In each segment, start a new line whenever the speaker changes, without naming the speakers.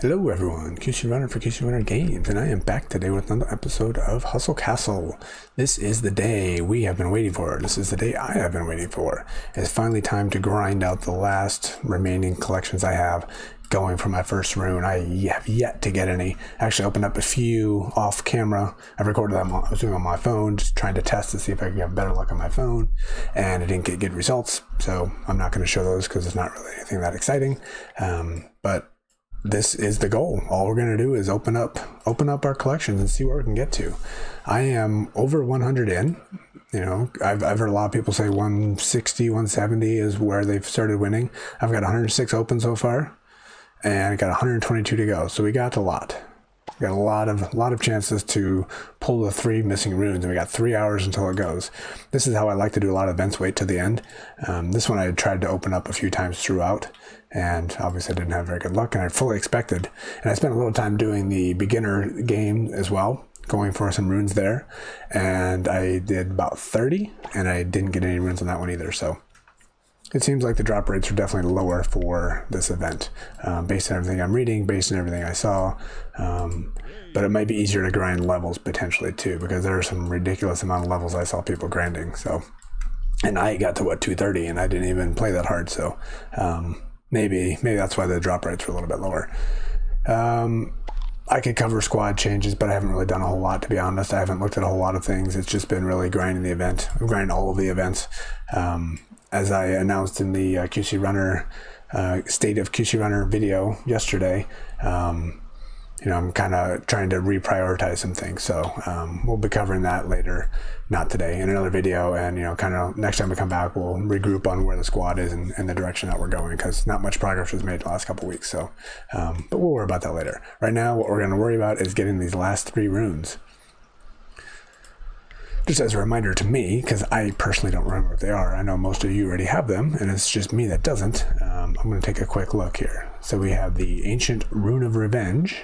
Hello everyone, QC Runner for QC Runner Games, and I am back today with another episode of Hustle Castle. This is the day we have been waiting for. This is the day I have been waiting for. It's finally time to grind out the last remaining collections I have going for my first rune. I have yet to get any. I actually opened up a few off camera. I recorded them, I was doing on my phone, just trying to test to see if I could get better luck on my phone, and I didn't get good results, so I'm not going to show those because it's not really anything that exciting, but this is the goal. All we're going to do is open up our collections and see where we can get to. I am over 100 in. You know, I've heard a lot of people say 160, 170 is where they've started winning. I've got 106 open so far, and I got 122 to go. So we got a lot. We got a lot of chances to pull the 3 missing runes, and we got 3 hours until it goes. This is how I like to do a lot of events, wait to the end. This one I tried to open up a few times throughout, and obviously I didn't have very good luck, and I fully expected. And I spent a little time doing the beginner game as well, going for some runes there, and I did about 30, and I didn't get any runes on that one either. So it seems like the drop rates are definitely lower for this event, based on everything I'm reading, based on everything I saw. But it might be easier to grind levels potentially too, because there are some ridiculous amount of levels I saw people grinding. So, and I got to what, 230, and I didn't even play that hard. So maybe that's why the drop rates were a little bit lower. I could cover squad changes, but I haven't really done a whole lot, to be honest. I haven't looked at a whole lot of things. It's just been really grinding the event, grinding all of the events. As I announced in the QC Runner State of QC Runner video yesterday, you know, I'm kind of trying to reprioritize some things. So we'll be covering that later, not today, in another video. And, you know, kind of next time we come back, we'll regroup on where the squad is and the direction that we're going, because not much progress was made the last couple weeks. So, but we'll worry about that later. Right now, what we're going to worry about is getting these last 3 runes. Just as a reminder to me, because I personally don't remember what they are. I know most of you already have them, and it's just me that doesn't. I'm going to take a quick look here. So we have the Ancient Rune of Revenge.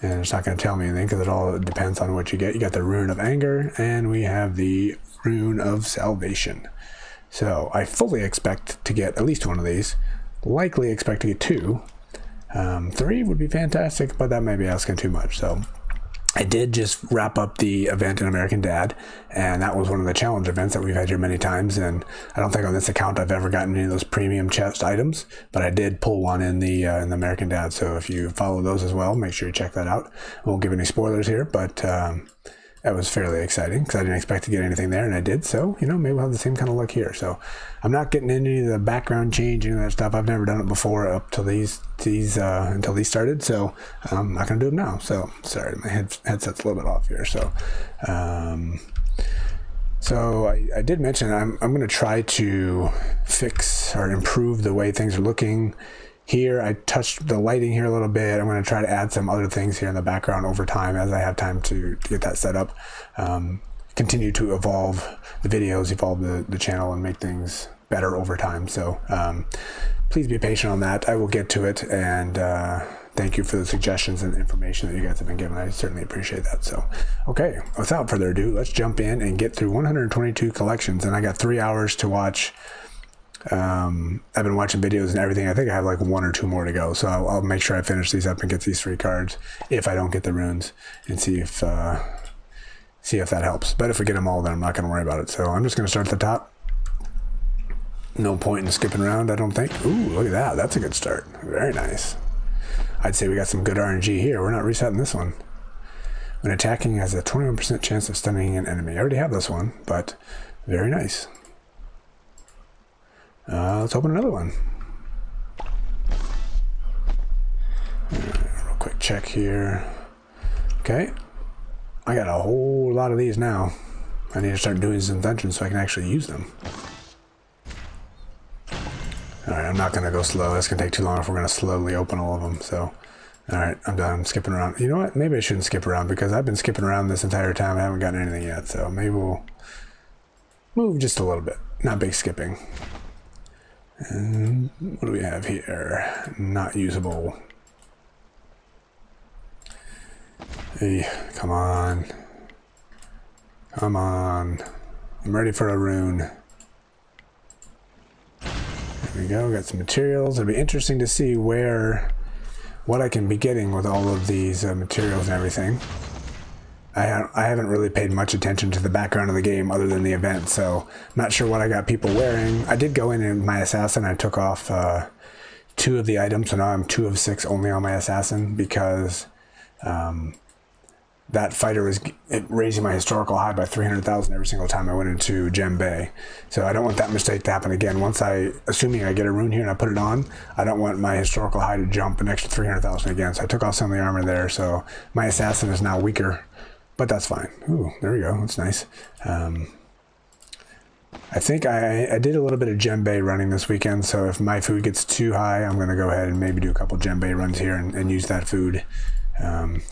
And it's not going to tell me anything because it all depends on what you get. You got the Rune of Anger, and we have the Rune of Salvation. So I fully expect to get at least 1 of these. Likely expect to get 2. 3 would be fantastic, but that may be asking too much. So I did just wrap up the event in American Dad, and that was one of the challenge events that we've had here many times. And I don't think on this account I've ever gotten any of those premium chest items, but I did pull one in the American Dad. So if you follow those as well, make sure you check that out. I won't give any spoilers here, but that was fairly exciting because I didn't expect to get anything there, and I did. So, you know, maybe we'll have the same kind of luck here. So I'm not getting any of the background change, any of that stuff. I've never done it before up till until these started. So I'm not going to do them now. So sorry, my headset's a little bit off here. So, I did mention I'm going to try to fix or improve the way things are looking. Here, I touched the lighting here a little bit. I'm going to try to add some other things here in the background over time as I have time to get that set up. Continue to evolve the videos, evolve the channel, and make things better over time. So please be patient on that. I will get to it, and thank you for the suggestions and information that you guys have been giving. I certainly appreciate that. So, okay, without further ado, let's jump in and get through 122 collections. And I got 3 hours to watch. I've been watching videos and everything. I think I have like 1 or 2 more to go, so I'll make sure I finish these up and get these 3 cards if I don't get the runes, and see if that helps. But if we get them all, then I'm not going to worry about it. So I'm just going to start at the top. No point in skipping around, I don't think. Ooh, look at that. That's a good start. Very nice. I'd say we got some good RNG here. We're not resetting this one. When attacking, has a 21% chance of stunning an enemy. I already have this one, but very nice. Let's open another one. Real quick check here. Okay. I got a whole lot of these now. I need to start doing some dungeons so I can actually use them. Alright, I'm not going to go slow. That's going to take too long if we're going to slowly open all of them. So, alright, I'm done skipping around. You know what? Maybe I shouldn't skip around, because I've been skipping around this entire time. I haven't gotten anything yet. So maybe we'll move just a little bit. Not big skipping. And what do we have here? Not usable. Hey, come on. Come on. I'm ready for a rune. There we go. Got some materials. It'll be interesting to see where what I can be getting with all of these materials and everything. I haven't really paid much attention to the background of the game other than the event, so I'm not sure what I got people wearing. I did go in my assassin. I took off 2 of the items, so now I'm 2 of 6 only on my assassin because that fighter was raising my historical high by 300,000 every single time I went into Gem Bay. So I don't want that mistake to happen again. Assuming I get a rune here and I put it on, I don't want my historical high to jump an extra 300,000 again. So I took off some of the armor there, so my assassin is now weaker. But that's fine. Ooh, there we go. That's nice. I think I did a little bit of Gem Bay running this weekend, so if my food gets too high, I'm going to go ahead and maybe do a couple Gem Bay runs here and use that food.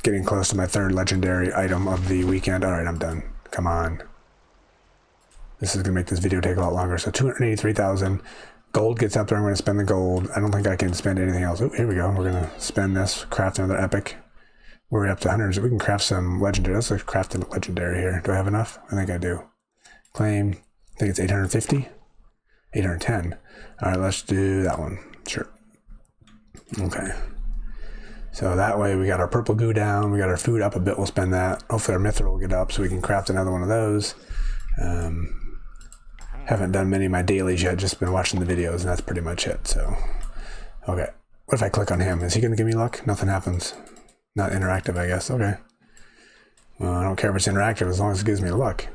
Getting close to my 3rd legendary item of the weekend. Alright, I'm done. Come on. This is going to make this video take a lot longer. So 283,000. Gold gets up there. I'm going to spend the gold. I don't think I can spend anything else. Oh, here we go. We're going to spend this, craft another epic. We're up to 100s. We can craft some legendary. Let's craft a legendary here. Do I have enough? I think I do. Claim. I think it's 850. 810. Alright, let's do that one. Sure. Okay. So that way we got our purple goo down. We got our food up a bit. We'll spend that. Hopefully our mithril will get up so we can craft another one of those. Haven't done many of my dailies yet. Just been watching the videos and that's pretty much it. So, okay. What if I click on him? Is he going to give me luck? Nothing happens. Not interactive, I guess. Okay. Well, I don't care if it's interactive as long as it gives me luck.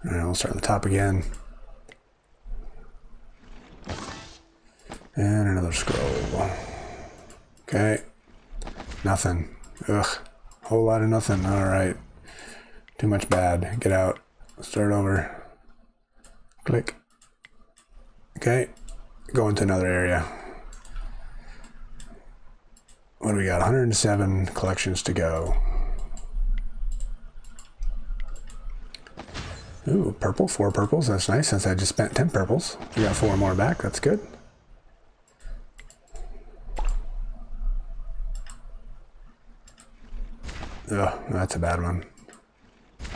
Alright, we'll start at the top again. And another scroll. Okay. Nothing. Ugh. Whole lot of nothing. Alright. Too much bad. Get out. Start over. Click. Okay. Go into another area. What do we got? 107 collections to go. Ooh, purple. 4 purples. That's nice since I just spent 10 purples. We got 4 more back. That's good. Ugh, that's a bad one.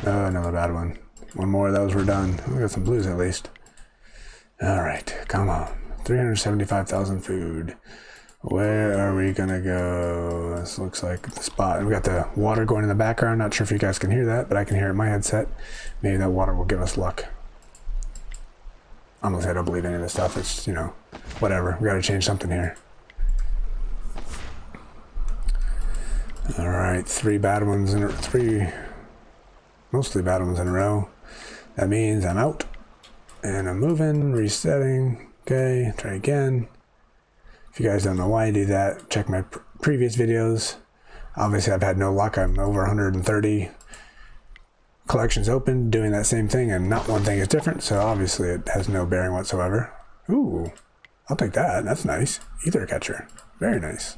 Oh, another bad one. One more of those, we're done. We got some blues at least. Alright, come on. 375,000 food. Where are we gonna go? This looks like the spot. We got the water going in the background. Not sure if you guys can hear that, but I can hear it in my headset. Maybe that water will give us luck. Honestly, I don't believe any of this stuff. It's, you know, whatever. We gotta change something here. Alright, 3 bad ones in a 3 mostly bad ones in a row. That means I'm out. And I'm moving, resetting. Okay, try again. If you guys don't know why I do that, check my previous videos. Obviously, I've had no luck. I'm over 130 collections open, doing that same thing, and not one thing is different, so obviously it has no bearing whatsoever. Ooh, I'll take that. That's nice. Ether catcher. Very nice.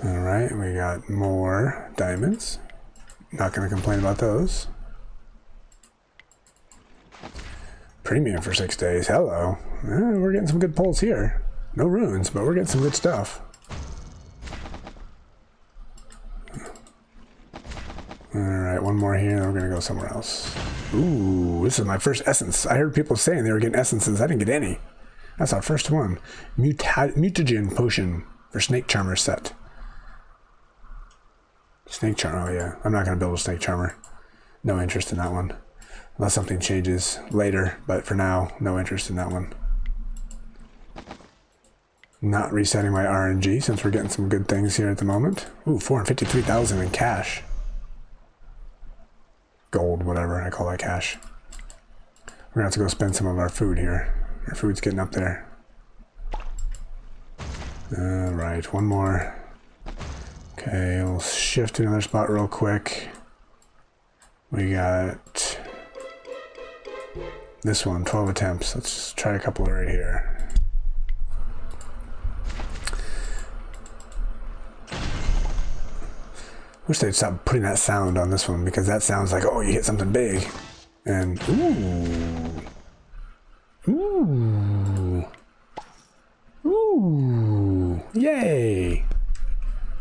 Alright, we got more diamonds. Not going to complain about those. Premium for 6 days. Hello. We're getting some good pulls here. No runes, but we're getting some good stuff. Alright, one more here, then we're going to go somewhere else. Ooh, this is my first essence. I heard people saying they were getting essences. I didn't get any. That's our first one. Mutagen potion for Snake Charmer set. Snake Charmer, oh yeah. I'm not going to build a Snake Charmer. No interest in that one. Unless something changes later, but for now, no interest in that one. Not resetting my RNG since we're getting some good things here at the moment. Ooh, 453,000 in cash. Gold, whatever, I call that cash. We're gonna have to go spend some of our food here. Our food's getting up there. Alright, one more. Okay, we'll shift to another spot real quick. We got this one, 12 attempts. Let's just try a couple right here. Wish they'd stop putting that sound on this one because that sounds like, oh, you hit something big. And, ooh. Ooh. Ooh. Yay.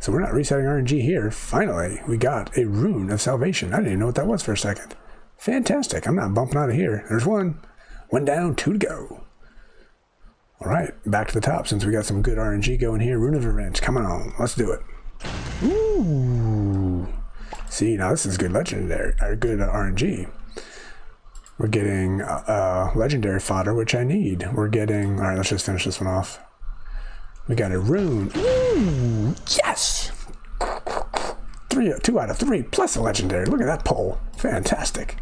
So we're not resetting RNG here. Finally, we got a rune of salvation. I didn't even know what that was for a second. Fantastic. I'm not bumping out of here. There's one. One down, 2 to go. All right, back to the top since we got some good RNG going here. Rune of Revenge, come on, let's do it. Ooh. See, now this is good legendary, or good RNG. We're getting legendary fodder, which I need. We're getting, all right, let's just finish this one off. We got a rune. Ooh, yes! 2 out of 3 plus a legendary. Look at that pull. Fantastic.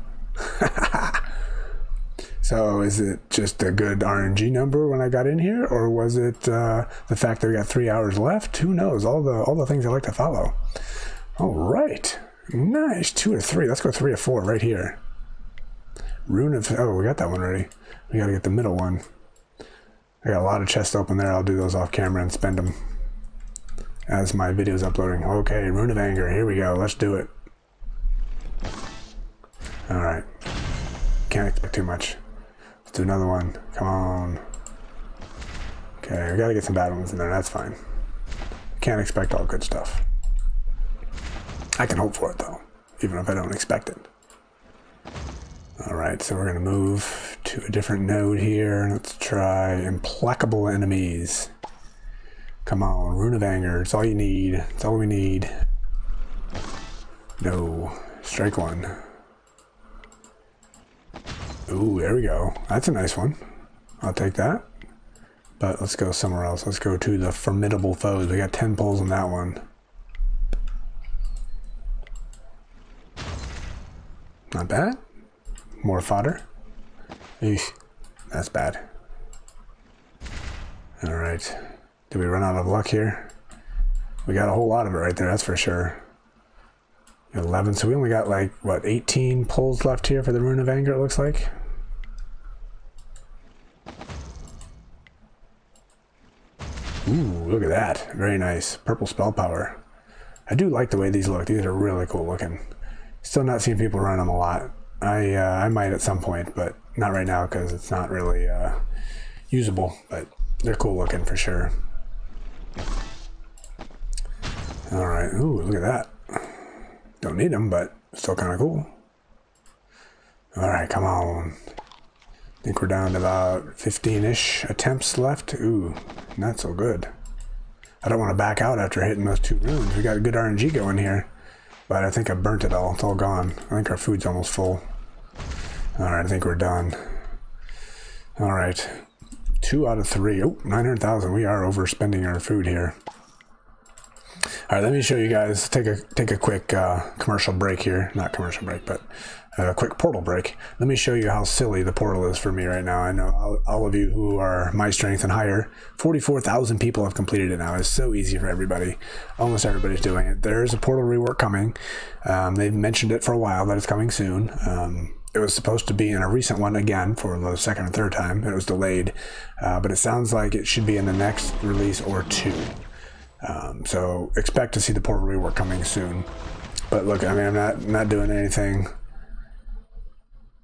So is it just a good RNG number when I got in here, or was it the fact that we got 3 hours left? Who knows? All the things I like to follow. All right, nice. 2 or 3. Let's go 3 or 4 right here. Rune of, oh, we got that one ready. We got to get the middle one. I got a lot of chests open there. I'll do those off camera and spend them as my video's uploading. Okay, Rune of Anger. Here we go. Let's do it. All right. Can't expect too much. Let's do another one. Come on. Okay, we got to get some bad ones in there. That's fine. Can't expect all good stuff. I can hope for it, though, even if I don't expect it. All right, so we're going to move to a different node here. Let's try Implacable Enemies. Come on, Rune of Anger. It's all you need. It's all we need. No. Strike 1. Ooh, there we go. That's a nice one. I'll take that. But let's go somewhere else. Let's go to the Formidable Foes. We got 10 pulls on that one. Not bad. More fodder. Eesh, that's bad. All right. Did we run out of luck here? We got a whole lot of it right there, that's for sure. 11, so we only got like, what, 18 pulls left here for the Rune of Anger, it looks like? Ooh, look at that. Very nice. Purple spell power. I do like the way these look. These are really cool looking. Still not seeing people run them a lot. I might at some point, but not right now because it's not really usable, but they're cool looking for sure. All right. Ooh, look at that. Don't need them, but still kind of cool. All right, come on. I think we're down to about 15-ish attempts left. Ooh, not so good. I don't want to back out after hitting those 2 runes. We got a good RNG going here, but I think I burnt it all. It's all gone. I think our food's almost full. All right, I think we're done. All right, 2 out of 3. Oh, 900,000. We are overspending our food here. All right, let me show you guys. Take a quick commercial break here. Not commercial break, but a quick portal break. Let me show you how silly the portal is for me right now. I know all of you who are my strength and higher, 44,000 people have completed it now. It's so easy for everybody. Almost everybody's doing it. There's a portal rework coming. They've mentioned it for a while that it's coming soon. It was supposed to be in a recent one again for the 2nd or 3rd time. It was delayed, but it sounds like it should be in the next release or 2. So expect to see the portal rework coming soon. But look, I mean, I'm not doing anything.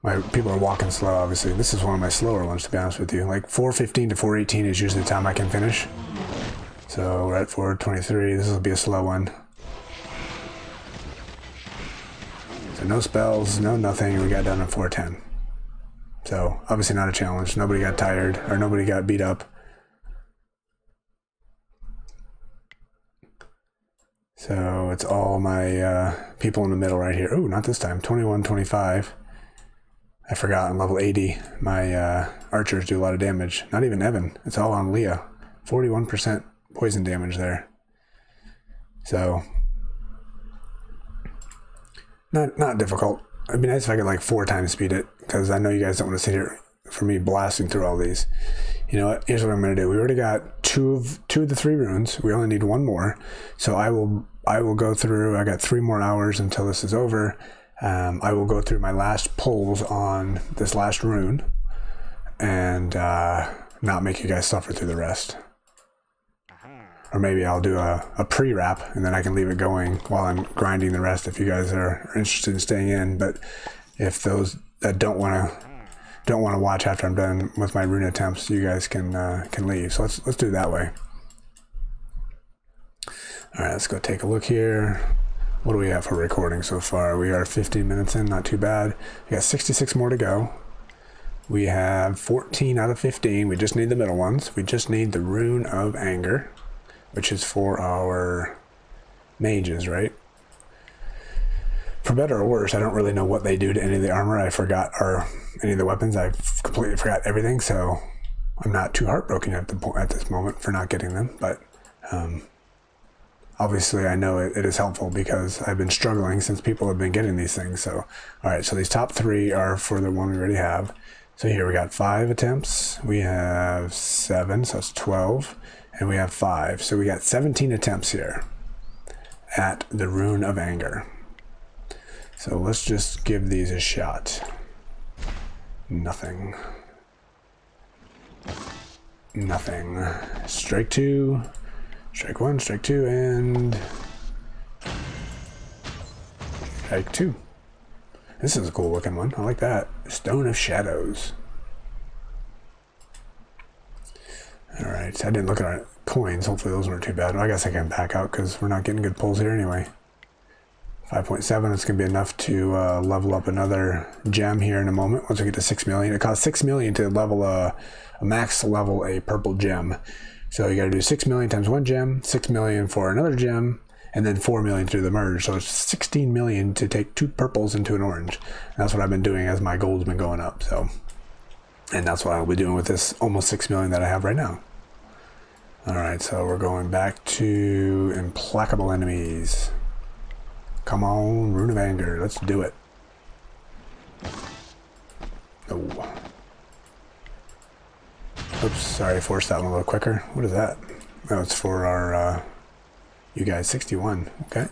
My people are walking slow, obviously. This is one of my slower ones, to be honest with you. Like 4:15 to 4:18 is usually the time I can finish. So we're at 4:23. This will be a slow one. So no spells, no nothing. We got done at 4:10. So obviously not a challenge. Nobody got tired or nobody got beat up. So it's all my people in the middle right here. Oh, not this time. 21, 25. I forgot on level 80, my archers do a lot of damage. Not even Evan. It's all on Leah. 41% poison damage there. So not difficult. It'd be nice if I could like 4 times speed it, because I know you guys don't want to sit here for me blasting through all these. You know what? Here's what I'm going to do. We already got two of the 3 runes. We only need 1 more. So I will go through. I got 3 more hours until this is over. I will go through my last pulls on this last rune and not make you guys suffer through the rest. Or maybe I'll do a pre-wrap and then I can leave it going while I'm grinding the rest if you guys are interested in staying in. But if those that don't want to watch after I'm done with my rune attempts, you guys can leave. So let's do it that way. All right, let's go take a look here. What do we have for recording so far? We are 15 minutes in, not too bad. We got 66 more to go. We have 14 out of 15. We just need the middle ones. We just need the Rune of Anger, which is for our mages, right? For better or worse, I don't really know what they do to any of the armor. I forgot, or any of the weapons. I completely forgot everything, so I'm not too heartbroken at this moment for not getting them. But obviously, I know it is helpful because I've been struggling since people have been getting these things. So, all right, so these top 3 are for the one we already have. So here we got 5 attempts, we have 7, so it's 12, and we have 5. So we got 17 attempts here at the Rune of Anger. So let's just give these a shot. Nothing. Nothing. Strike 2, strike 1, strike 2, and strike 2. This is a cool looking one. I like that. Stone of Shadows. Alright, I didn't look at our coins. Hopefully those weren't too bad. Well, I guess I can back out because we're not getting good pulls here anyway. 5.7, it's going to be enough to level up another gem here in a moment once we get to 6 million. It costs 6 million to level a max level a purple gem. So you got to do 6 million times 1 gem, 6 million for another gem, and then 4 million through the merge. So it's 16 million to take 2 purples into an orange. And that's what I've been doing as my gold's been going up. So, and that's what I'll be doing with this almost 6 million that I have right now. All right, so we're going back to implacable enemies. Come on, Rune of Anger, let's do it. Oh. Oops, sorry, I forced that one a little quicker. What is that? Oh, it's for our, you guys, 61, okay.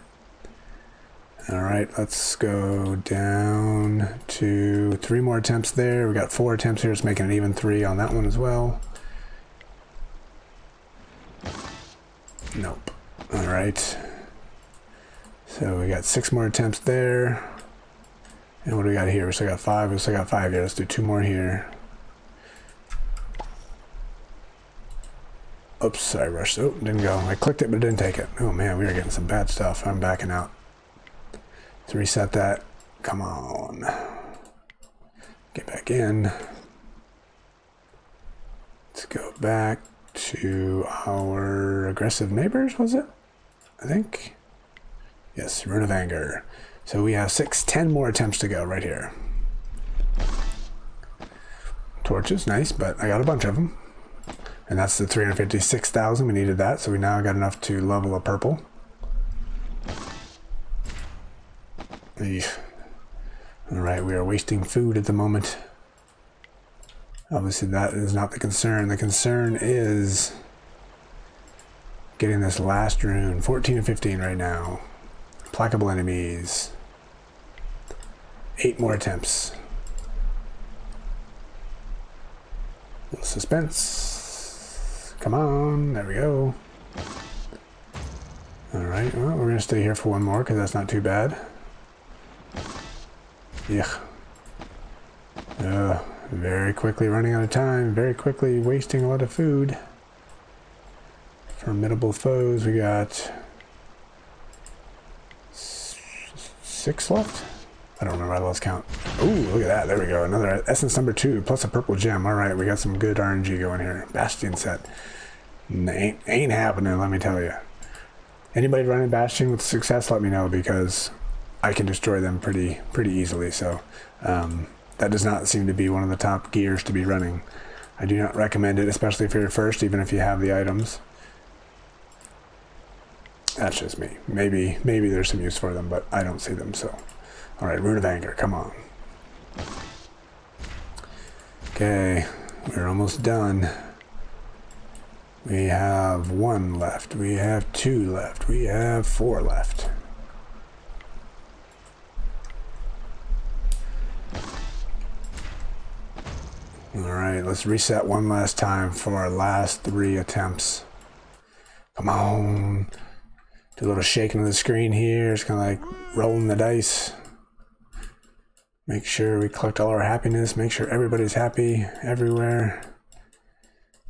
All right, let's go down to 3 more attempts there. We got 4 attempts here, it's making it even 3 on that one as well. Nope. All right. So we got 6 more attempts there. And what do we got here? We still got 5. We still got 5 here. Let's do 2 more here. Oops, sorry, rushed. Oh, didn't go. I clicked it, but it didn't take it. Oh man, we are getting some bad stuff. I'm backing out. Let's reset that. Come on. Get back in. Let's go back to our aggressive neighbors, was it? I think. Yes, Rune of Anger. So we have 10 more attempts to go right here. Torches, nice, but I got a bunch of them. And that's the 356,000, we needed that, so we now got enough to level a purple. Alright, we are wasting food at the moment. Obviously that is not the concern. The concern is getting this last rune. 14 and 15 right now. Implacable enemies. 8 more attempts. A little suspense. Come on, there we go. Alright, well, we're going to stay here for 1 more because that's not too bad. Yuck. Very quickly running out of time, very quickly wasting a lot of food. Formidable foes, we got 6 left? I don't remember, I lost count. Ooh, look at that, there we go. Another essence number 2 plus a purple gem. Alright, we got some good RNG going here. Bastion set. Ain't happening, let me tell you. Anybody running Bastion with success, let me know because I can destroy them pretty easily. So that does not seem to be one of the top gears to be running. I do not recommend it, especially if you're first, even if you have the items. That's just me. Maybe there's some use for them, but I don't see them. So, all right, Rune of Anger, come on. Okay, we're almost done. We have 1 left. We have 2 left. We have 4 left. Alright, let's reset 1 last time for our last 3 attempts. Come on. Do a little shaking of the screen here. It's kind of like rolling the dice. Make sure we collect all our happiness. Make sure everybody's happy everywhere.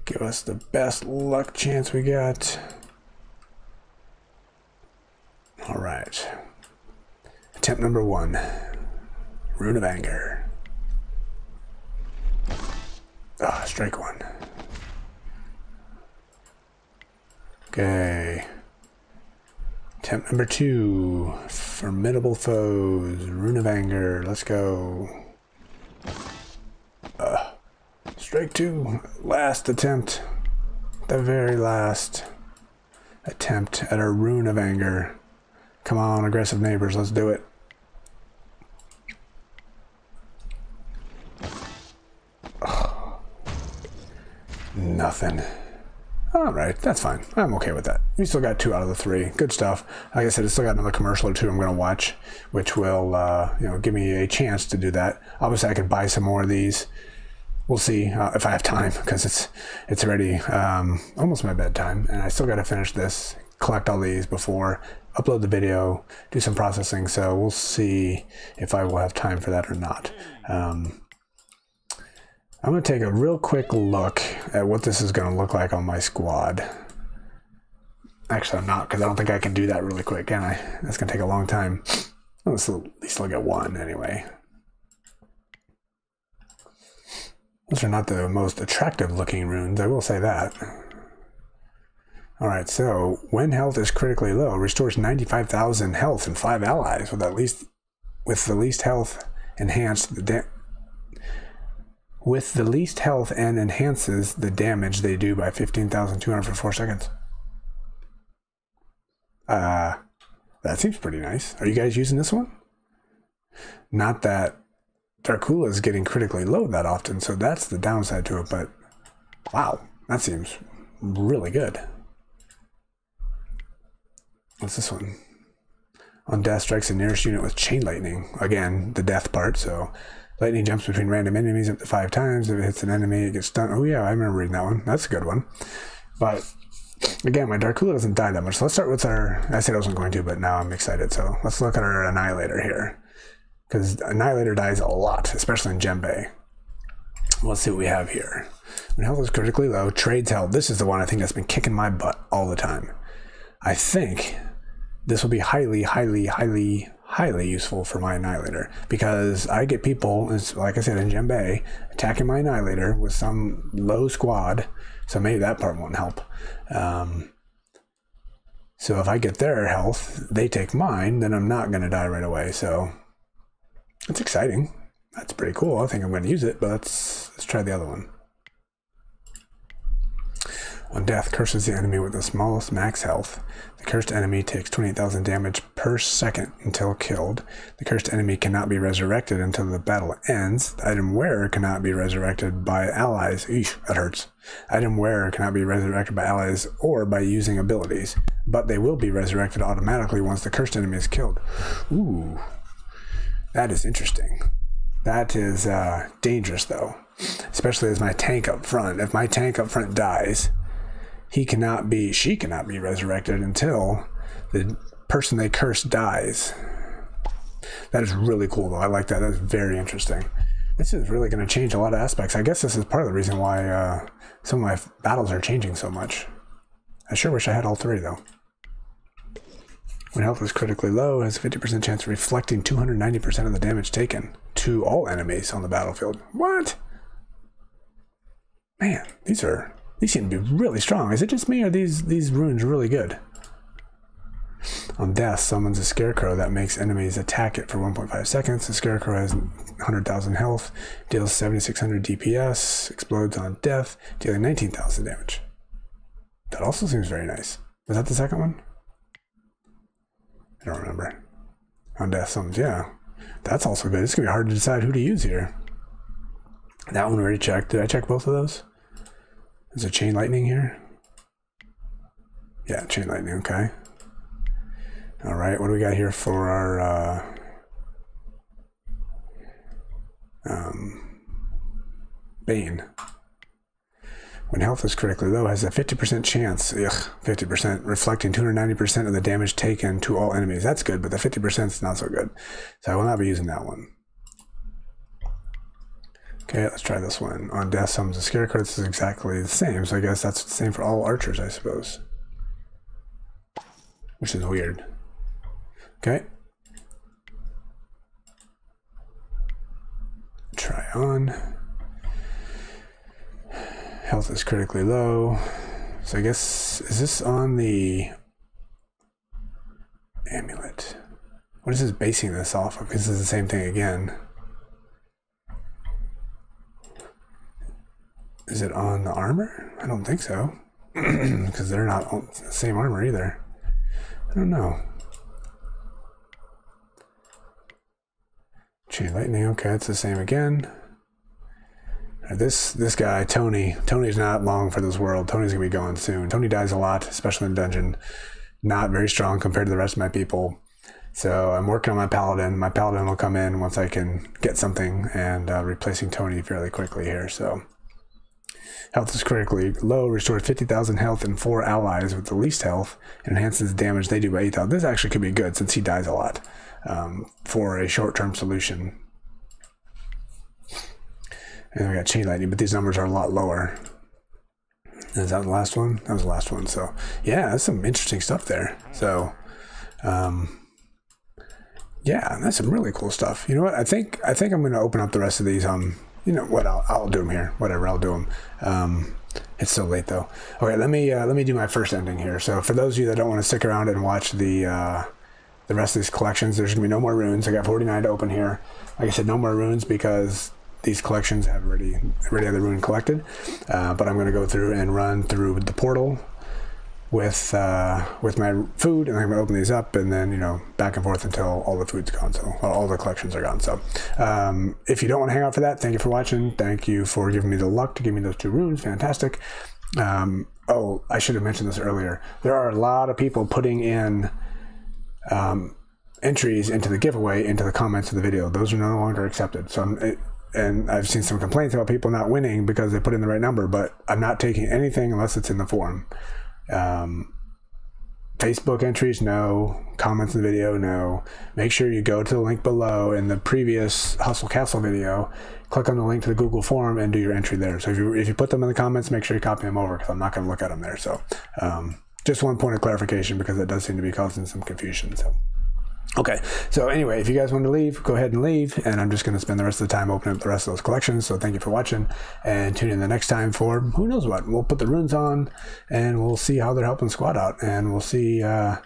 Give us the best luck chance we got. Alright. Attempt number 1. Rune of Anger. Strike one. Okay. Attempt number 2. Formidable foes. Rune of anger. Let's go. Strike 2. Last attempt. The very last attempt at our rune of anger. Come on, aggressive neighbors. Let's do it. Nothing. Alright, that's fine. I'm okay with that. We still got 2 out of the 3. Good stuff. Like I said, I still got another commercial or 2 I'm going to watch, which will, give me a chance to do that. Obviously, I could buy some more of these. We'll see if I have time, because it's already almost my bedtime, and I still got to finish this, collect all these before, upload the video, do some processing, so we'll see if I will have time for that or not. I'm going to take a real quick look at what this is going to look like on my squad. Actually, I'm not, because I don't think I can do that really quick, can I? That's going to take a long time. Let's at least look at one, anyway. Those are not the most attractive looking runes, I will say that. Alright, so when health is critically low, restores 95,000 health and 5 allies with the least health with the least health and enhances the damage they do by 15,200 for 4 seconds. That seems pretty nice. Are you guys using this one? Not that Dracula is getting critically low that often, so that's the downside to it, but wow, that seems really good. What's this one? On death, strikes the nearest unit with chain lightning. Again, the death part, so lightning jumps between random enemies up to 5 times. If it hits an enemy, it gets stunned. Oh yeah, I remember reading that one. That's a good one. But again, my Dracula doesn't die that much. So let's start with our... I said I wasn't going to, but now I'm excited. So let's look at our Annihilator here. Because Annihilator dies a lot, especially in Djembe. Let's see what we have here. When health is critically low, trades health. This is the one I think that's been kicking my butt all the time. I think this will be highly, highly, highly, highly useful for my Annihilator, because I get people, like I said, in Djembe, attacking my Annihilator with some low squad, so maybe that part won't help. So if I get their health, they take mine, then I'm not going to die right away, so it's exciting. That's pretty cool. I think I'm going to use it, but let's try the other one. On death, curses the enemy with the smallest max health. The cursed enemy takes 28,000 damage per second until killed. The cursed enemy cannot be resurrected until the battle ends. The item wearer cannot be resurrected by allies. Eesh, that hurts. Item wearer cannot be resurrected by allies or by using abilities, but they will be resurrected automatically once the cursed enemy is killed. Ooh, that is interesting. That is dangerous, though, especially as my tank up front. If my tank up front dies, she cannot be resurrected until the person they curse dies. That is really cool, though. I like that. That's very interesting. This is really going to change a lot of aspects. I guess this is part of the reason why some of my battles are changing so much. I sure wish I had all 3, though. When health is critically low, it has a 50% chance of reflecting 290% of the damage taken to all enemies on the battlefield. What? Man, these seem to be really strong. Is it just me, or are these runes really good? On death, summons a scarecrow that makes enemies attack it for 1.5 seconds. The scarecrow has 100,000 health, deals 7,600 DPS, explodes on death, dealing 19,000 damage. That also seems very nice. Was that the second one? I don't remember. On death summons, yeah. That's also good. It's going to be hard to decide who to use here. That one already checked. Did I check both of those? Is there chain lightning here? Yeah, chain lightning, okay. Alright, what do we got here for our Bane? When health is critically low, has a 50% chance, 50%, reflecting 290% of the damage taken to all enemies. That's good, but the 50% is not so good. So I will not be using that one. Okay, let's try this one. On death summons a scarecrow. This is exactly the same, so I guess that's the same for all archers, I suppose. Which is weird. Okay. Try on. Health is critically low. So I guess, is this on the amulet? What is this basing this off of? This is the same thing again. Is it on the armor? I don't think so. Because they're not on the same armor either. I don't know. Chain lightning, okay, it's the same again. This guy, Tony's not long for this world. Tony's gonna be going soon. Tony dies a lot, especially in dungeon. Not very strong compared to the rest of my people. So I'm working on my paladin. My paladin will come in once I can get something, and replacing Tony fairly quickly here. So health is critically low, restores 50,000 health and 4 allies with the least health, and enhances damage they do by 8,000. This actually could be good since he dies a lot, for a short-term solution. And we got chain lightning, but these numbers are a lot lower. Is that the last one? That was the last one. So yeah, that's some interesting stuff there. So yeah, that's some really cool stuff. You know what? I think I'm going to open up the rest of these. You know what? I'll do them here. Whatever, I'll do them. It's so late though. Okay, let me do my first ending here. So for those of you that don't want to stick around and watch the rest of these collections, there's gonna be no more runes. I got 49 to open here. Like I said, no more runes because these collections have already have the rune collected. But I'm going to go through and run through the portal with my food, and I'm going to open these up, and then, you know, back and forth until all the food's gone, so all the collections are gone. So if you don't want to hang out for that, thank you for watching. Thank you for giving me the luck to give me those 2 runes. Fantastic. Oh, I should have mentioned this earlier. There are a lot of people putting in entries into the giveaway into the comments of the video. Those are no longer accepted. So and I've seen some complaints about people not winning because they put in the right number, but I'm not taking anything unless it's in the forum. Facebook entries, no. Comments in the video, no. Make sure you go to the link below in the previous Hustle Castle video, click on the link to the Google form, and do your entry there. So if you put them in the comments, make sure you copy them over, because I'm not going to look at them there. So just one point of clarification, because it does seem to be causing some confusion. So okay, so anyway, if you guys want to leave, go ahead and leave, and I'm just going to spend the rest of the time opening up the rest of those collections. So thank you for watching, and tune in the next time for who knows what. We'll put the runes on, and we'll see how they're helping squad out, and we'll see how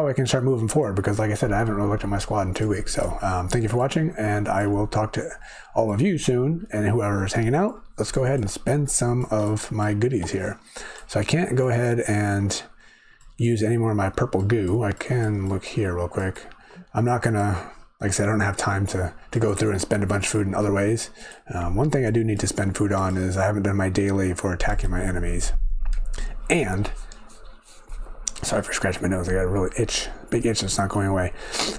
I can start moving forward, because like I said, I haven't really looked at my squad in 2 weeks. So thank you for watching, and I will talk to all of you soon, and whoever is hanging out, let's go ahead and spend some of my goodies here. So I can't go ahead and use any more of my purple goo. I can look here real quick. I'm not gonna, like I said, I don't have time to go through and spend a bunch of food in other ways. One thing I do need to spend food on is I haven't done my daily for attacking my enemies. And sorry for scratching my nose, I got a really big itch that's not going away.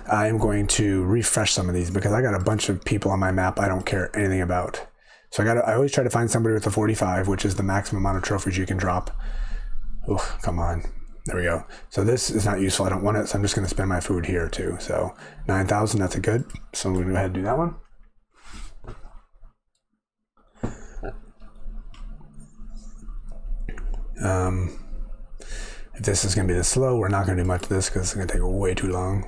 I am going to refresh some of these because I got a bunch of people on my map I don't care anything about. So I always try to find somebody with a 45, which is the maximum amount of trophies you can drop. Oh, come on. There we go. So this is not useful. I don't want it, so I'm just going to spend my food here too. So 9,000, that's a good. So I'm going to go ahead and do that one. If this is going to be this slow, we're not going to do much of this because it's going to take way too long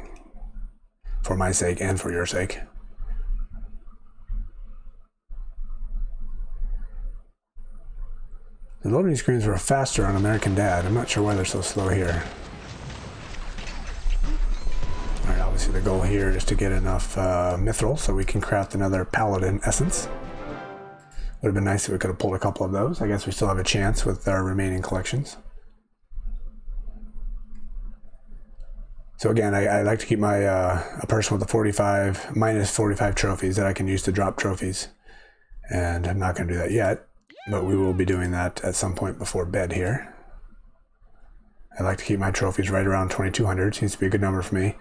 for my sake and for your sake. The loading screens were faster on American Dad. I'm not sure why they're so slow here. Alright, obviously the goal here is to get enough mithril so we can craft another paladin essence. Would have been nice if we could have pulled a couple of those. I guess we still have a chance with our remaining collections. So again, I like to keep my a person with a 45, minus 45 trophies that I can use to drop trophies. And I'm not going to do that yet. But we will be doing that at some point before bed here. I like to keep my trophies right around 2,200. Seems to be a good number for me.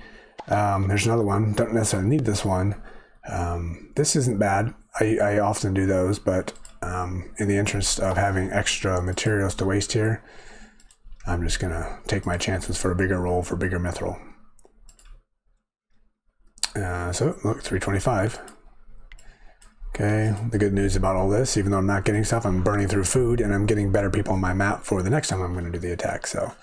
There's another one. Don't necessarily need this one. This isn't bad. I often do those, but in the interest of having extra materials to waste here, I'm just going to take my chances for a bigger roll for bigger mithril. So, look, 325. Okay, the good news about all this, even though I'm not getting stuff, I'm burning through food, and I'm getting better people on my map for the next time I'm going to do the attack. So,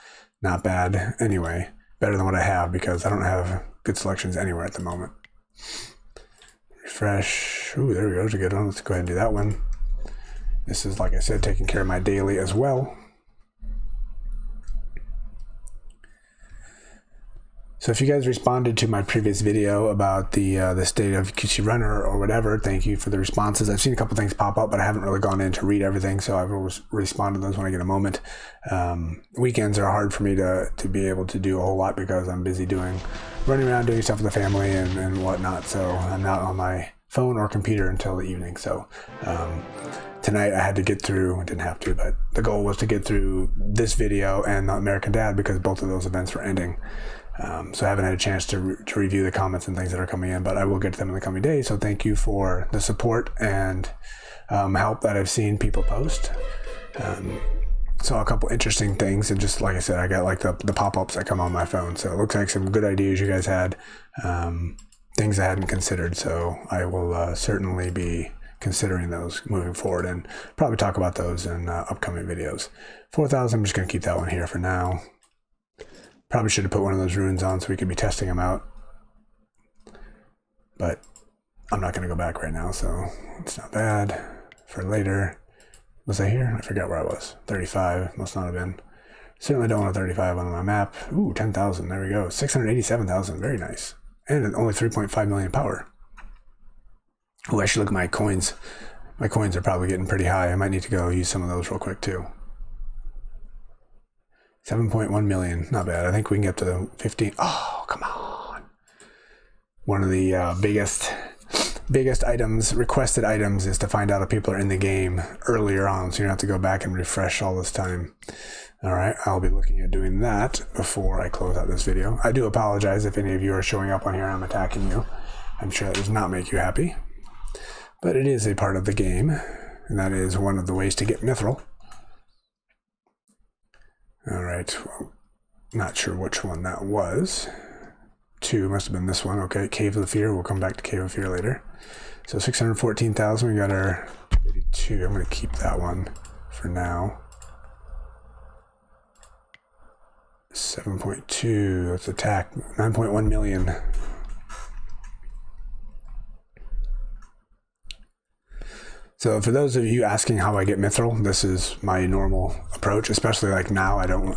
not bad anyway. Better than what I have, because I don't have good selections anywhere at the moment. Refresh. Ooh, there we go. That's a good one. Let's go ahead and do that one. This is, like I said, taking care of my daily as well. So if you guys responded to my previous video about the state of QC Runner or whatever, thank you for the responses. I've seen a couple things pop up, but I haven't really gone in to read everything, so I will respond to those when I get a moment. Weekends are hard for me to be able to do a whole lot because I'm busy running around doing stuff with the family and whatnot, so I'm not on my phone or computer until the evening. So tonight I had to get through, didn't have to, but the goal was to get through this video and American Dad because both of those events were ending. So I haven't had a chance to review the comments and things that are coming in, but I will get to them in the coming days. So thank you for the support and help that I've seen people post. Saw a couple interesting things, and just like I said, I got like the pop-ups that come on my phone. So it looks like some good ideas you guys had, things I hadn't considered. So I will certainly be considering those moving forward and probably talk about those in upcoming videos. 4,000, I'm just going to keep that one here for now. Probably should have put one of those runes on so we could be testing them out. But I'm not going to go back right now, so it's not bad. For later. Was I here? I forgot where I was. 35. Must not have been. Certainly don't want a 35 on my map. Ooh, 10,000. There we go. 687,000. Very nice. And only 3.5 million power. Oh, I should look at my coins. My coins are probably getting pretty high. I might need to go use some of those real quick too. 7.1 million, not bad. I think we can get to 15. Oh, come on. One of the biggest items, requested items, is to find out if people are in the game earlier on, so you don't have to go back and refresh all this time. All right, I'll be looking at doing that before I close out this video. I do apologize if any of you are showing up on here and I'm attacking you. I'm sure that does not make you happy, but it is a part of the game, and that is one of the ways to get mithril. All right, well, not sure which one that was. 2 must have been this one. Okay, Cave of the Fear. We'll come back to Cave of Fear later. So 614,000. We got our 82. I'm going to keep that one for now. 7.2. Let's attack. 9.1 million. So for those of you asking how I get mithril, this is my normal approach, especially like now. I don't,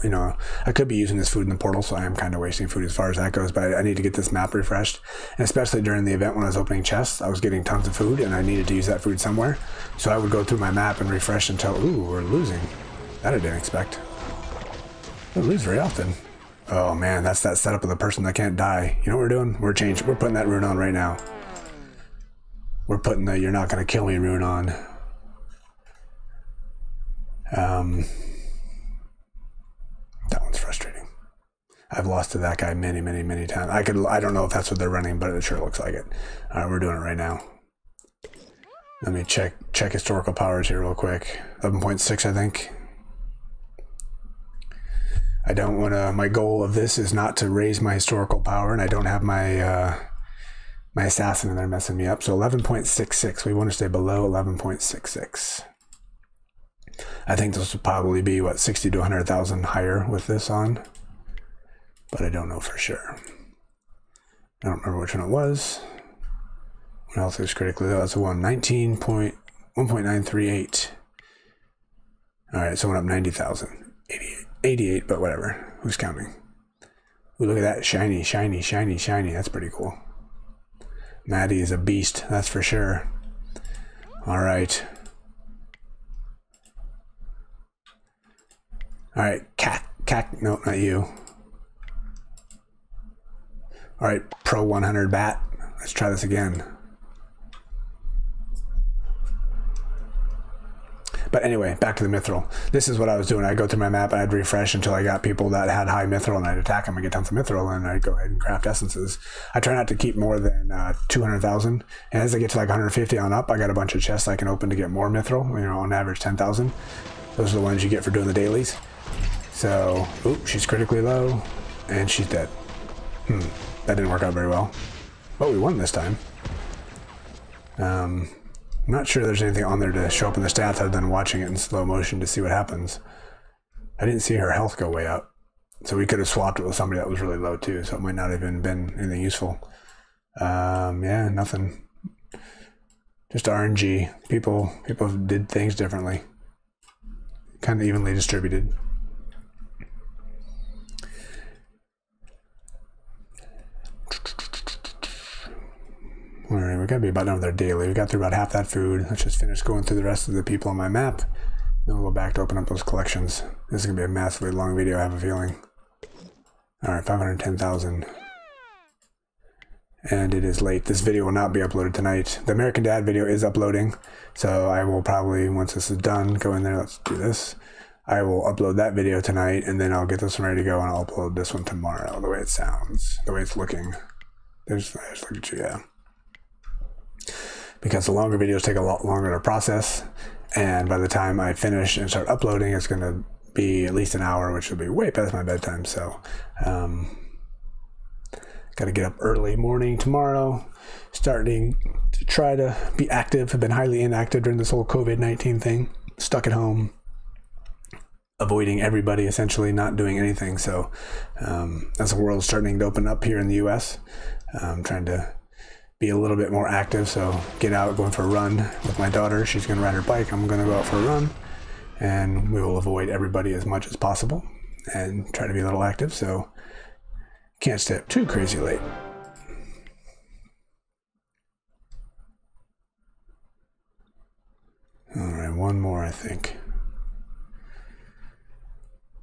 I could be using this food in the portal, so I am kind of wasting food as far as that goes, but I need to get this map refreshed. And especially during the event when I was opening chests, I was getting tons of food and I needed to use that food somewhere. So I would go through my map and refresh until, ooh, we're losing. That I didn't expect. I lose very often. Oh man, that's that setup of the person that can't die. You know what we're doing? We're putting that rune on right now. We're putting the "you're not going to kill me" rune on. That one's frustrating. I've lost to that guy many, many, many times. I don't know if that's what they're running, but it sure looks like it. All right, we're doing it right now. Let me check historical powers here real quick. 11.6, I think. I don't want to. My goal of this is not to raise my historical power, and I don't have my my assassin in there messing me up. So 11.66. We want to stay below 11.66. I think this will probably be, what, 60 to 100,000 higher with this on. But I don't know for sure. I don't remember which one it was. What else is critically low? That's a 119.1.938. All right, so it went up 90,000. 88, but whatever. Who's counting? Ooh, look at that. Shiny, shiny, shiny, shiny. That's pretty cool. Maddie is a beast, that's for sure. All right. All right, cat, no, not you. All right, Pro 100 bat. Let's try this again. But anyway, back to the mithril. This is what I was doing. I'd go through my map and I'd refresh until I got people that had high mithril, and I'd attack them and get tons of mithril, and I'd go ahead and craft essences. I try not to keep more than 200,000. And as I get to like 150 on up, I got a bunch of chests I can open to get more mithril, on average 10,000. Those are the ones you get for doing the dailies. So, oop, she's critically low, and she's dead. That didn't work out very well. But we won this time. I'm not sure there's anything on there to show up in the stats other than watching it in slow motion to see what happens. I didn't see her health go way up. So we could have swapped it with somebody that was really low too, so it might not have even been anything useful. Yeah, nothing. Just RNG. People did things differently. Kind of evenly distributed. All right, we gotta be about done with our daily. We got through about half that food. Let's just finish going through the rest of the people on my map. Then we'll go back to open up those collections. This is gonna be a massively long video, I have a feeling. All right, 510,000. And it is late. This video will not be uploaded tonight. The American Dad video is uploading, so I will probably, once this is done, go in there. Let's do this. I will upload that video tonight, and then I'll get this one ready to go, and I'll upload this one tomorrow, the way it sounds, the way it's looking. There's look at you, yeah. Because the longer videos take a lot longer to process, and by the time I finish and start uploading, it's going to be at least an hour, which will be way past my bedtime, so got to get up early morning tomorrow, starting to try to be active. I've been highly inactive during this whole COVID-19 thing, stuck at home, avoiding everybody, essentially not doing anything. So as the world's starting to open up here in the US, I'm trying to be a little bit more active. So get out, going for a run with my daughter. She's going to ride her bike. I'm going to go out for a run, and we will avoid everybody as much as possible and try to be a little active. So can't stay up too crazy late. All right, one more, I think.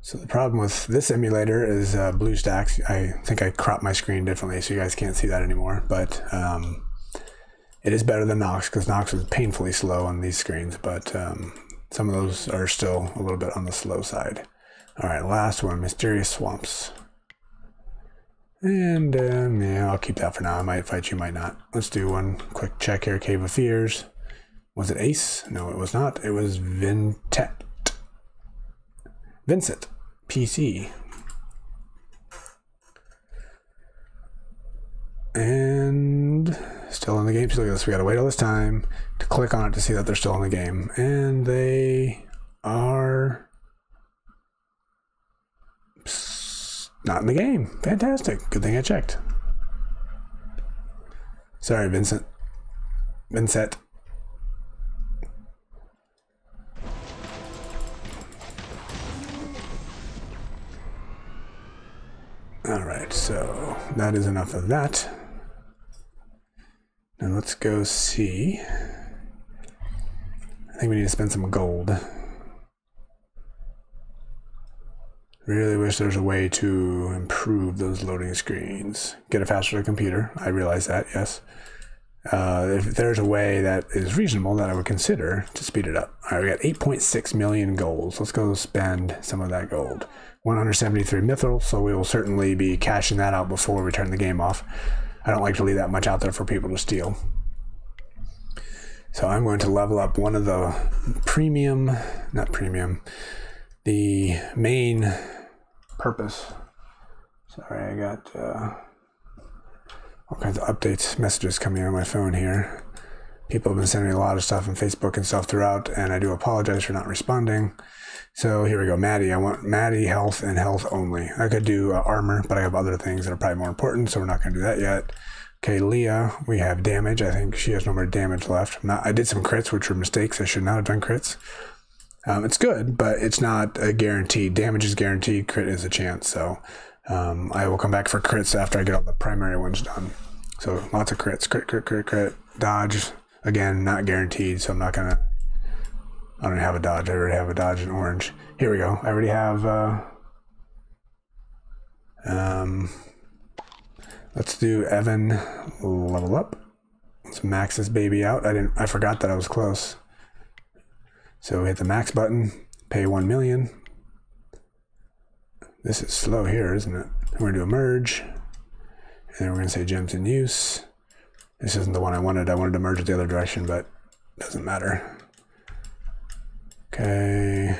So the problem with this emulator is BlueStacks. I think I cropped my screen differently, so you guys can't see that anymore. But it is better than Nox, because Nox was painfully slow on these screens. But some of those are still a little bit on the slow side. All right, last one, Mysterious Swamps. And yeah, I'll keep that for now. I might fight you, might not. Let's do one quick check here. Cave of Fears. Was it Ace? No, it was not. It was Vincent PC. And still in the game. So look at this. We gotta wait all this time to click on it to see that they're still in the game. And they are not in the game. Fantastic. Good thing I checked. Sorry, Vincent. All right, so that is enough of that. Now let's go see. I think we need to spend some gold. Really wish there's a way to improve those loading screens. Get it faster to the computer. I realize that, yes. If there's a way that is reasonable that I would consider to speed it up. All right, we got 8.6 million golds. Let's go spend some of that gold. 173 mithril, so we will certainly be cashing that out before we turn the game off. I don't like to leave that much out there for people to steal. So I'm going to level up one of the the main purpose. Sorry, I got all kinds of updates, messages coming on my phone here. People have been sending me a lot of stuff on Facebook and stuff throughout, and I do apologize for not responding. So here we go, Maddie. I want Maddie health and health only. I could do armor, but I have other things that are probably more important, so we're not going to do that yet. Okay, Leah, we have damage. I think she has no more damage left. I did some crits, which were mistakes. I should not have done crits. It's good, but it's not a guaranteed. Damage is guaranteed, crit is a chance. So I will come back for crits after I get all the primary ones done. So lots of crits, crit. Dodge, again, not guaranteed, so I'm not gonna, I don't have a dodge. I already have a dodge in orange. Here we go. I already have, let's do Evan level up. Let's max this baby out. I forgot that I was close. So hit the max button, pay 1 million. This is slow here, isn't it? We're gonna do a merge. And then we're gonna say gems in use. This isn't the one I wanted. I wanted to merge it the other direction, but it doesn't matter. Okay.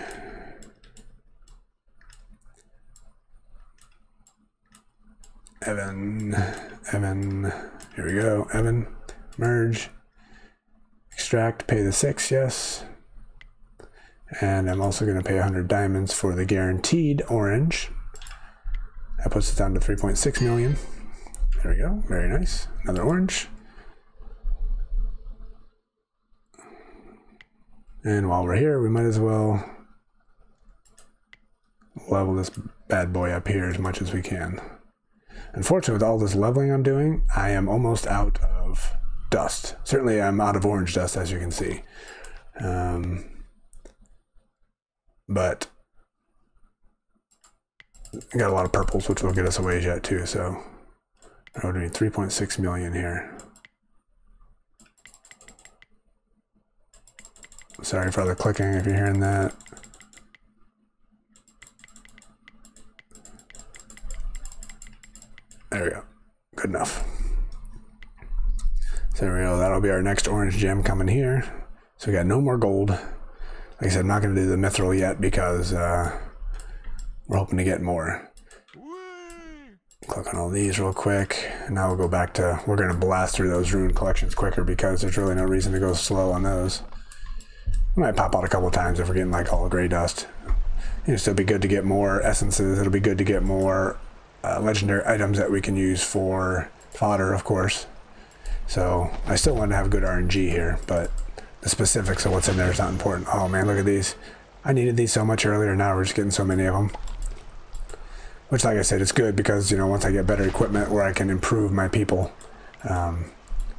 Evan, here we go. Evan, merge, extract, pay the 6, yes. And I'm also going to pay 100 diamonds for the guaranteed orange. That puts it down to 3.6 million. There we go. Very nice. Another orange. And while we're here, we might as well level this bad boy up here as much as we can. Unfortunately, with all this leveling I'm doing, I am almost out of dust. Certainly, I'm out of orange dust, as you can see. But I got a lot of purples, which will get us a ways yet too. So I would need 3.6 million here. Sorry for the clicking if you're hearing that. There we go. Good enough. So there we go. That'll be our next orange gem coming here. So we got no more gold. Like I said, I'm not going to do the mithril yet because we're hoping to get more. Click on all these real quick. And now we'll go back to, we're going to blast through those rune collections quicker because there's really no reason to go slow on those. We might pop out a couple times if we're getting like all gray dust. It'll still be good to get more essences. It'll be good to get more legendary items that we can use for fodder, of course. So I still want to have good RNG here, but the specifics of what's in there is not important. Oh man, look at these. I needed these so much earlier, now we're just getting so many of them. Which, like I said, it's good because, you know, once I get better equipment where I can improve my people.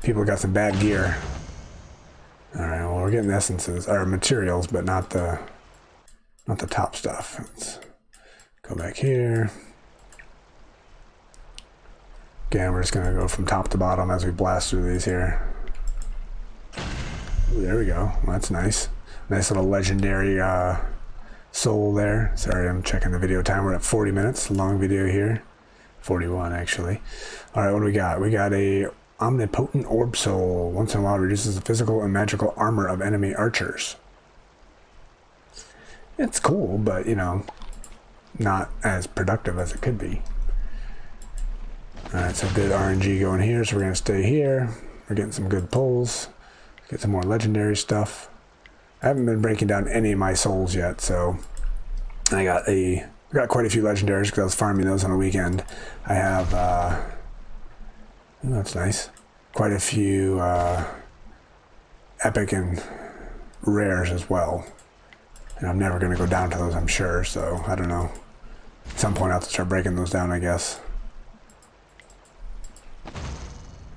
People got some bad gear. Alright, well, we're getting essences, or materials, but not the top stuff. Let's go back here. Again, we're just going to go from top to bottom as we blast through these here. Ooh, there we go. Well, that's nice. Nice little legendary soul there. Sorry, I'm checking the video time. We're at 40 minutes. Long video here. 41, actually. Alright, what do we got? We got a omnipotent orb soul. Once in a while, reduces the physical and magical armor of enemy archers. It's cool, but, you know, not as productive as it could be. Alright, so good RNG going here, so we're going to stay here. We're getting some good pulls. Get some more legendary stuff. I haven't been breaking down any of my souls yet, so I got quite a few legendaries because I was farming those on the weekend. I have, oh, that's nice. Quite a few epic and rares as well. And I'm never going to go down to those, I'm sure, so I don't know. At some point I'll have to start breaking those down, I guess.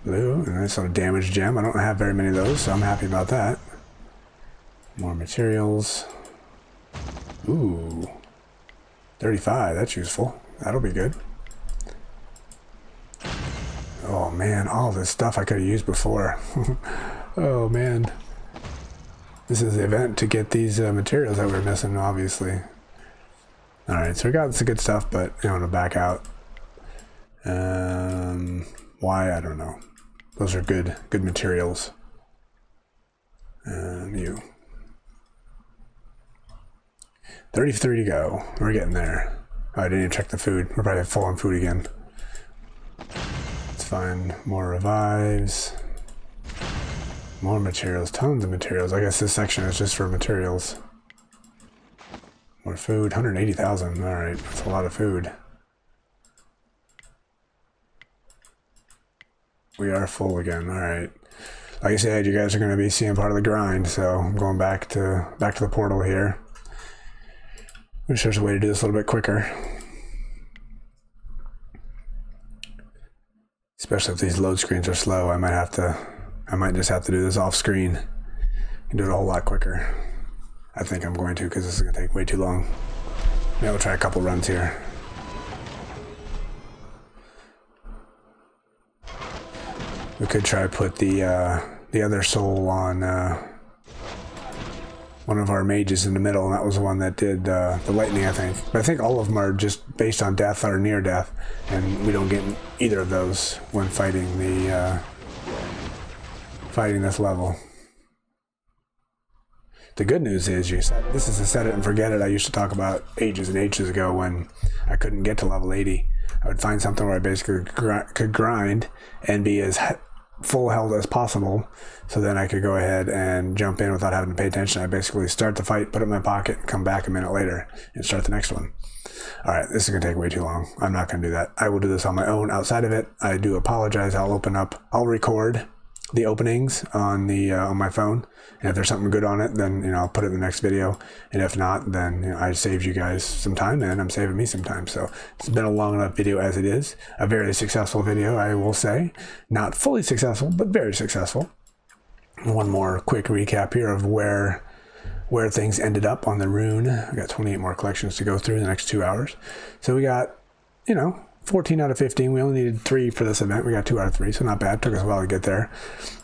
Blue, a nice little damage gem. I don't have very many of those, so I'm happy about that. More materials. Ooh. 35, that's useful. That'll be good. Oh man, all this stuff I could have used before. Oh man. This is the event to get these materials that we're missing, obviously. Alright, so we got some good stuff, but I want to back out. Why? I don't know. Those are good materials. You. 33 to go. We're getting there. Oh, I didn't even check the food. We're probably full on food again. Let's find more revives. More materials. Tons of materials. I guess this section is just for materials. More food. 180,000. Alright, that's a lot of food. We are full again. Alright. Like I said, you guys are going to be seeing part of the grind, so I'm going back to the portal here. Wish there's a way to do this a little bit quicker. Especially if these load screens are slow, I might just have to do this off screen and do it a whole lot quicker. I think I'm going to, because this is going to take way too long. Maybe I'll try a couple runs here. We could try to put the other soul on one of our mages in the middle, and that was the one that did the lightning, I think. But I think all of them are just based on death or near death, and we don't get either of those when fighting this level. The good news is, this is a set it and forget it I used to talk about ages and ages ago when I couldn't get to level 80. I would find something where I basically could grind and be as full health as possible, so then I could go ahead and jump in without having to pay attention. I basically start the fight, put it in my pocket, and come back a minute later and start the next one. Alright, this is going to take way too long. I'm not going to do that. I will do this on my own outside of it. I do apologize. I'll record the openings on the on my phone, and if there's something good on it, then I'll put it in the next video, and if not, then I saved you guys some time, and I'm saving me some time. So it's been a long enough video as it is. A very successful video, I will say. Not fully successful, but very successful. One more quick recap here of where things ended up on the rune. We got 28 more collections to go through in the next 2 hours. So we got 14 out of 15. We only needed 3 for this event. We got 2 out of 3, so not bad. Took us a while to get there.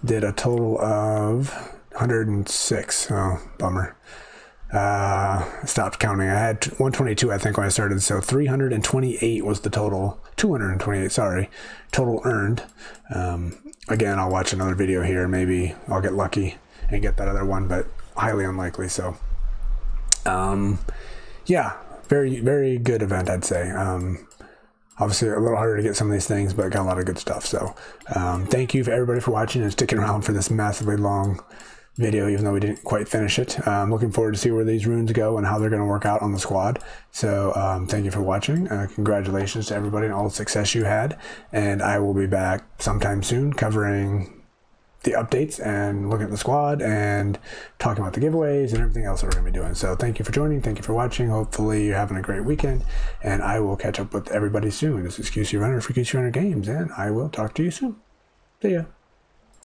Did a total of 106. Oh, bummer. Stopped counting. I had 122, I think, when I started. So 328 was the total. 228, sorry. Total earned. Again, I'll watch another video here. Maybe I'll get lucky and get that other one, but highly unlikely. So, yeah, very, very good event, I'd say. Obviously a little harder to get some of these things, but got a lot of good stuff. So thank you for everybody for watching and sticking around for this massively long video, even though we didn't quite finish it. I'm looking forward to see where these runes go and how they're going to work out on the squad. So thank you for watching. Congratulations to everybody and all the success you had. And I will be back sometime soon covering the updates and looking at the squad and talking about the giveaways and everything else that we're going to be doing. So thank you for joining. Thank you for watching. Hopefully you're having a great weekend, and I will catch up with everybody soon. This is QC Runner for QC Runner Games, and I will talk to you soon. See ya.